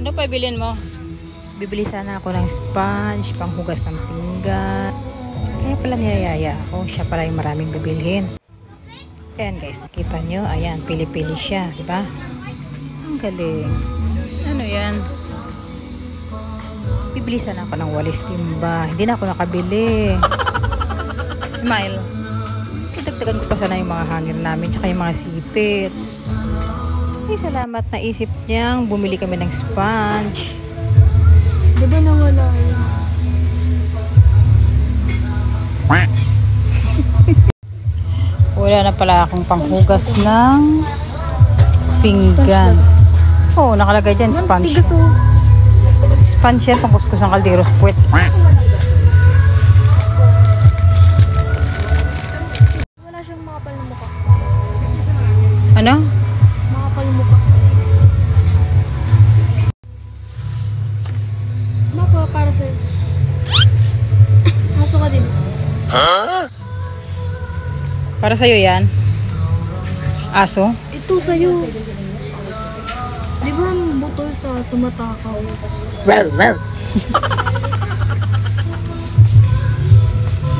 Ano pa bilhin mo? Bibili sana ako ng sponge, panghugas ng pinggan. Kaya pala niyayaya ako. Siya pala yung maraming bibilhin. Ayan guys, nakita nyo. Ayan, pili-pili siya. Diba? Ang galing. Ano yan? Bibili sana ako ng walis timba. Hindi na ako nakabili. Smile. Dagdagan ko pa sana yung mga hangin namin tsaka yung mga sipit. Ay, salamat na isip niyang bumili kami ng sponge. Diba nawala yun? Wala na pala akong panghugas ng pinggan. Oo, nakalagay dyan sponge. Sponge yan, pangkuskus ng kalderos puwet. Wala siyang makapal na mukha. Ano? Makapal na mukha. Mapa, para sa'yo. Aso ka din. Huh? Para sa'yo yan? Aso? Ito sa'yo. Di ba ang butol sa sumatakaw?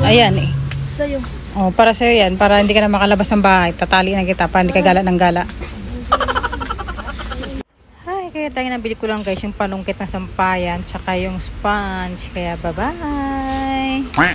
Ayan eh. Sa'yo. Oh, para sa'yo yan. Para hindi ka na makalabas ng bahay. Tatali na kita para hindi ka gala ng gala. Ay, kaya tayo nabili ko lang guys yung panungkit na sampayan tsaka yung sponge. Kaya bye-bye!